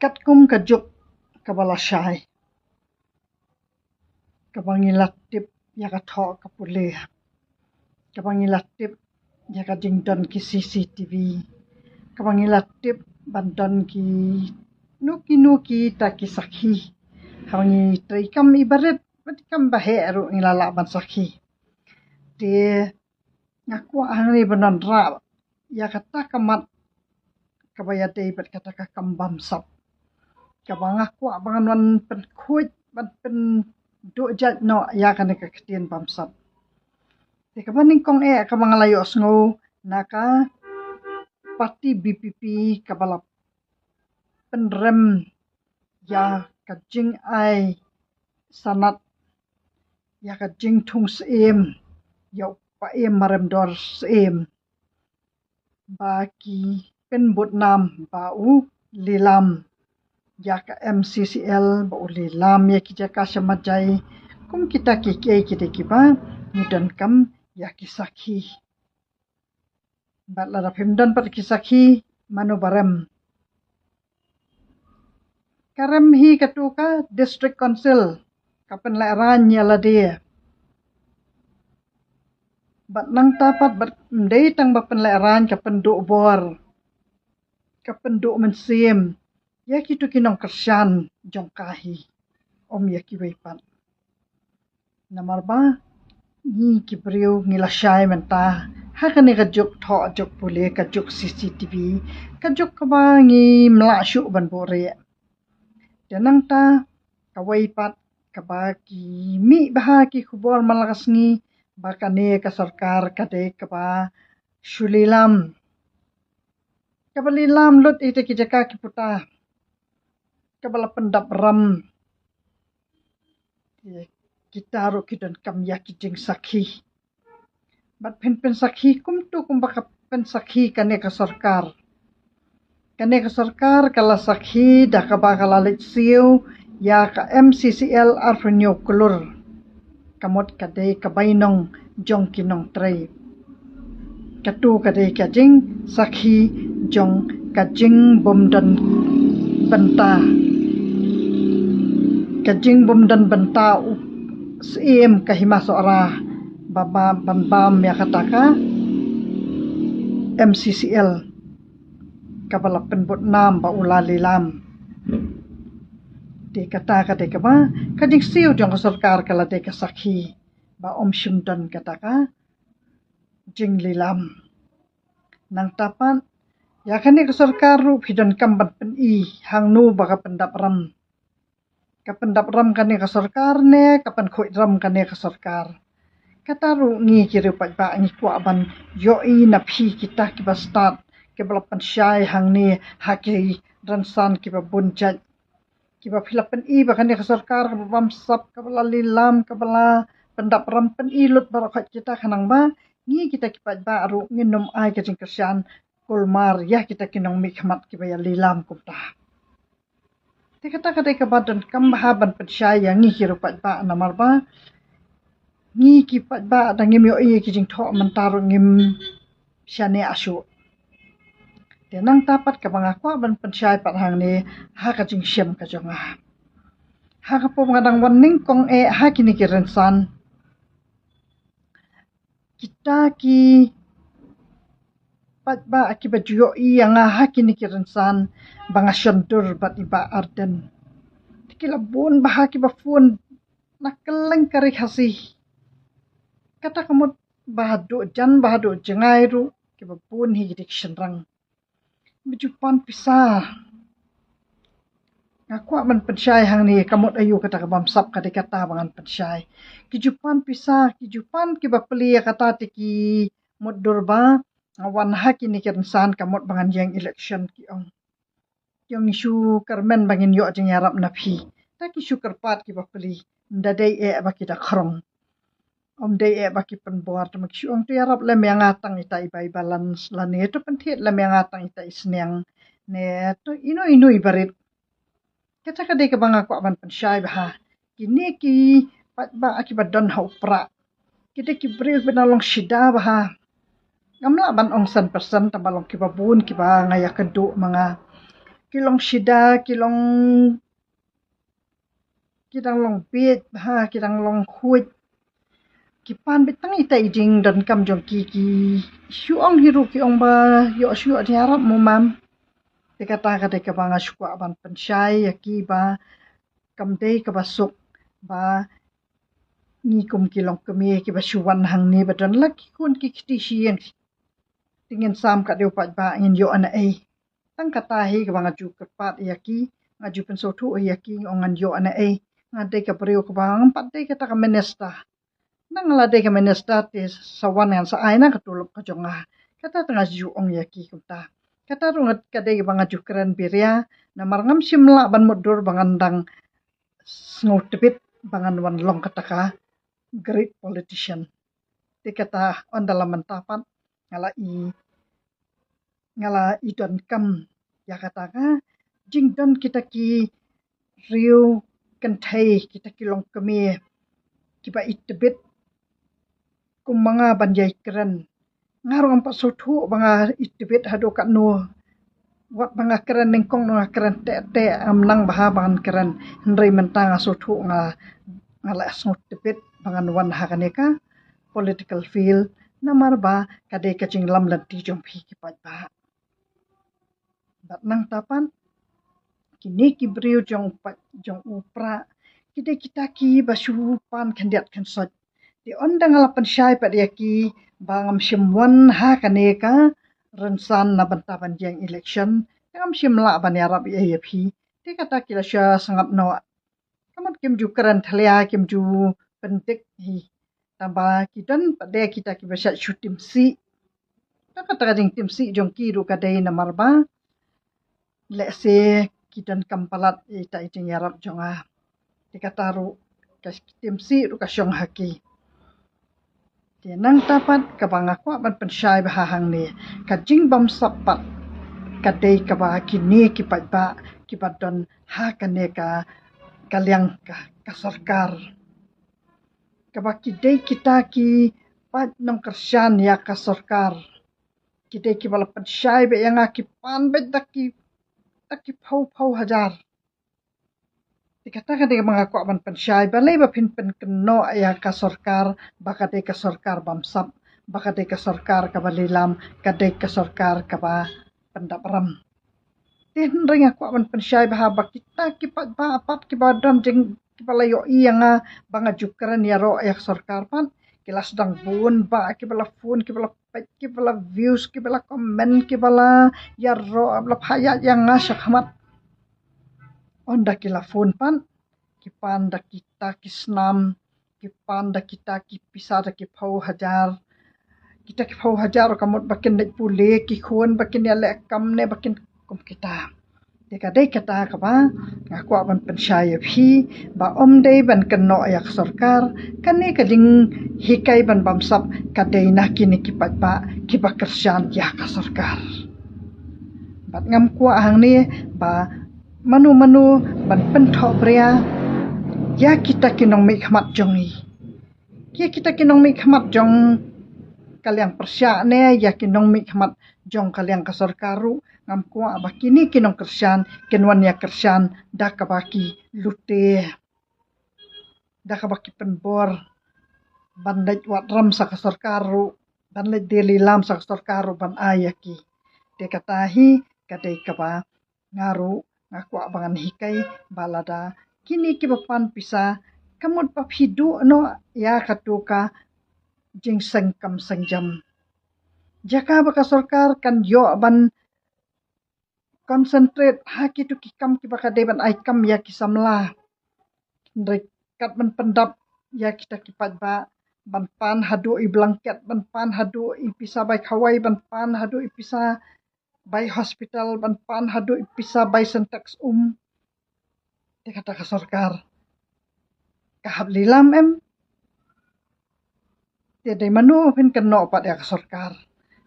kat kum kajuk kabala syai kabangilat tip ya ka tho ka pule kabangilat tip ya ka jingdon ki CCTV kabangilat tip bandon ki nuki ta ki sakhi hawangi trikam ibarat batikam bahe aru ngilala ban sakhi te ngaku ahli banan ra ya kata kamat kabaya dei bat kata ka kambam sap kabang aku abangan wan pen khuit ban pen do jat no ya kan ka ketien bam sap te kabaning kong kabang layo sngo naka parti BPP kabalap penrem ya kajing ai sanat ya kajing tung seem ya pa em marem dor seem baki penbut nam bau lilam ya ka MCCL bau lilam ya ki jaka samajai kum kita ki ki ba mudan kam ya ki sakhi bat la phimdan pat ki sakhi manu barem karem hi katuka district council kapen la ranya la dia bat nang tapat bat ndei tang bapen la ran kapen do bor kapen do mensiem ya kitu kinong kersan jongkahi om ya ki weipat namar ba ni ki priu ngila syai menta ha kan kajuk tho juk pule kajuk CCTV kajuk ka ngi mlashu ban bore janang ta kawaipat kabaki mi bahaki khubor malakas ngi bakane ka sarkar kade kaba shulilam kabalilam lut ite ki jaka ki puta kabala pendap ram kita ro kidan kam ya ki jing sakhi bat pen sakhi kum tu kum baka pen sakhi kane ka sarkar kala sakhi da ka bakala letsiu ya ka MCCL arfenyo kulur kamot kade kabainong jong kinong tray katu kade kajing sakhi jong kajing bomdan benta sim kahima sora baba bam ya kataka MCCL kabala penbut nam ba ulalilam de kata ka ba kajing siu jong sarkar kala de ka sakhi ba om shimdan kataka jing lilam nang tapan ya kani ka sarkar ru hidan kambat pen i hangnu baka pendap ram kani ka sarkar ne kapan khoi ram kani ka sarkar kata ru ngi kiri pat ba ngi kwa ban yo i na phi kita ki ba start ke balapan syai hang ni haki ransan ki ba bunjat ki ba philapan i ba kani ka sarkar ka bam sap ka bala lilam ka bala pendap ram pen i lut barakhat kita khanang ba ngi kita ki pat ba ru nginum ai ka jing kersian kulmar ya kita kinong mikmat ki ba ya lilam kumta te kata ka badan kam bahaban pat syai yang ngi kiru pat ba namar ba ngi ki pat ba da ngim yo i ki jing tho mantaru ngim syane asu te nang tapat ka banga kwa ban pansyai pat hang ni ha ka jing syem ka jonga ha ka po ngadang waning kong ha kini ki rensan kita ki pat ba ki ba juyo i yang ha kini ki rensan banga syandur bat iba arden tikila bun bah ki ba fun nakeleng kari hasih kata kamu bahadu jengai ru ki ba bun hi dik syenrang bijupan pisah ngaku man pensyai hang ni kamot ayu kata ka bamsap kata bangan pensyai kijupan pisah kijupan ki ba peli kata tiki mudur ba awan ha kini kensan kamot bangan yang election ki ong yang isu kermen bangin yo jeng yarap na phi ta ki syukur pat ki ba peli ndadai ba ki da khrong om dai ba ki pen bor mak syong tu yarap lem yang atang ita ibai balance lani tu penthet lem yang atang ita isneng ne tu ino ibarit kata ka dei ka banga kwa ban pensyai ba kini ki pat ba akibat don hau pra kita ki bril benalong shida ba ngamla ban ong 100% tabalong ki babun ki ba ngaya kedu mga kilong shida kilong kidang long bit ha kidang long huit kipan betang ita ijing dan kam jong ki syuong hiru ki ong ba yo syu di harap mu mam te kata ka banga syukwa ban pensyai yaki ba kam dei ka basuk ba ni kum kilong kemi ki ba syuwan hang ni badan laki kun ki kiti sieng tingin sam ka deu pat ba ngin yo ana ai tang kata hi ka banga ju kepat yaki ngaju pensotu yaki ongan yo ana ai ngadai ka priu ka bang pat dei kata ka menesta nang ladai ka menesta te sawan yang sa aina ka tulup ka jonga kata tengah ju ong yaki kunta kata rungat kadai banga ju keren biria na marngam simla ban mudur bangandang sngot tebit bangan wan long kata ka great politician te kata on dalam mentapan ngala i don kam ya kata ka jing don kita ki riu kentai kita ki long kemi kiba itebit kumanga banjai keren ngarong pa sotu banga itebit hado ka no wat banga keren ningkong no keren te amlang baha bangan keren ndrei mentang sotu ngala sngot tebit bangan wan hakaneka political field namar ba kadai kacing lam lanti jong phi ki pat ba bat nang tapan kini ki briu jong upra kita ki basupan kandiat kansot di ondang alapan syai pat yaki bangam simwan ha kaneka rensan na bantaban jeng election ngam simla ban yarab AFP ti kata kila sya sangat no kamat kim ju keran thalia kim ju pentik hi tamba kidan pada kita ki basat syutim si ta kata jing tim si jong ki ru kadai na marba lese kidan kampalat ita ijing yarab jonga ti kata ru kas tim si ru kasyong haki nang tapat kabang aku ban pensyai bahang ni kajing bam sapat kadai kaba kini kipat ba kipadon ha kaneka kaliang ka sarkar kaba kidai kita ki pat nong kersan ya ka sarkar kidai ki bala pensyai be yang akipan bet taki pau hajar dikatakan dengan mengaku aman pensyai balai bapin keno ya ka sarkar bakadai ka sarkar bamsap bakadai ka sarkar ka balilam kadai ka sarkar ka ba pendapram tin ring aku aman pensyai bahaba kita kipat ba apat kibadan jeng kibalayo iyanga banga jukran ya ro ya sarkar pan kilas dang bun ba kibala phone kibala views kibala comment kibala ya ro abla phaya yang ngasakhamat onda kila phone pan kipan da kita kisnam kipan da kita ki pisa da ki phau hajar kita ki phau hajar kamot bakin nek pule ki khon bakin ya le kam ne bakin kum kita dekadai kata ka ba ngaku ban pensyai phi ba om dei ban keno ya sarkar kane kading hikai ban bamsap kadai na kini kipat ba kiba kersan ya ka sarkar bat ngam kwa hang ni ba manu ban penthok bria ya kita kinong mi khmat jongi ya kita kinong mi khmat jong kaliang persya ne ya kinong mi khmat jong kaliang ka sarkaru ngam kwa ba kini kinong kersan kinwan ya kersan da ka baki lute da ka baki penbor bandai wat ram sa ka sarkaru dan le deli lam sa ka sarkaru ban ayaki de katahi kadai ka ba ngaru ngaku abangan hikai balada kini ki bapan pisa kamut pa hidu no ya katuka jing sengkam sengjam jaka baka sarkar kan yo ban concentrate haki tu kikam ki baka deban aikam ya kisamla rekat ban pendap ya kita kipat ba ban pan hadu i blanket ban pan hadu i pisa bai khawai ban pan hadu i pisa by hospital ban pan hadu ipisa by syntax dia kata ke sarkar kahap lilam dia dari manu pin keno pat dia ke sarkar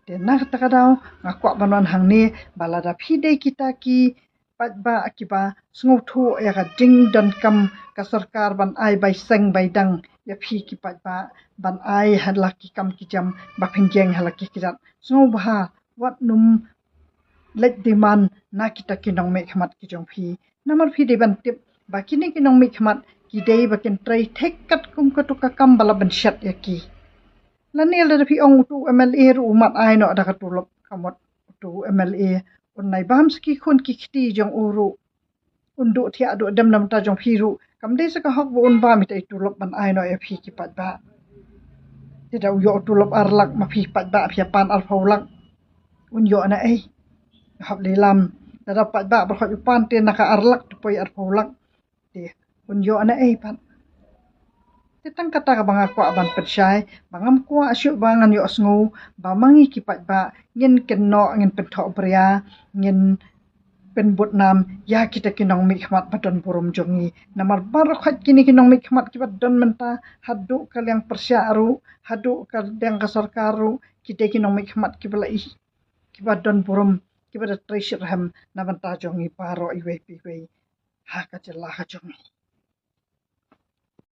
dia nak kata kadau ngaku banon hang ni balada phidei kita ki pat ba akiba sngotu ya ka ding dan kam ka sarkar ban ai by seng by dang ya phi ki pat ba ban ai halaki kam ki jam ba phinjeng halaki ki jam sngo ba wat num lek diman na kita kinong me khmat ki jong phi namar phi de ban tip ba kini kinong me khmat ki dei ba kin trai thek kat kum ka tu ka kam bala ban shat ya ki lani le phi ong tu MLA ru mat ai no da ka tu lop kamot tu MLA un nai bam ski khun ki khti jong uru undu thia do dem nam ta jong phi ru kam de sa ka hok bu un ba mi tai tu lop ban ai no ya phi ki pat ba tidak yo tu lop arlak ma phi pat ba phi pan al faulak un yo na ai hab le lam da dapat ba ba khot pan te na ka arlak tu poi ar faulak te un yo na ai pan te tang kata ka banga kwa ban persyai bangam kwa asyu bangan yo sngu ba mangi ki pat ba ngin ken no ngin pen tho pria ngin pen but nam ya kita kinong mi khmat paton purum jongi namar bar khat kini kinong mi khmat ki don menta hadu kalyang persya aru hadu kalyang ka sarkaru kita kinong mi khmat ki bala i ki don purum ki bada treasure ham namanta jongi paro iwe piwe ha ka jella ha jongi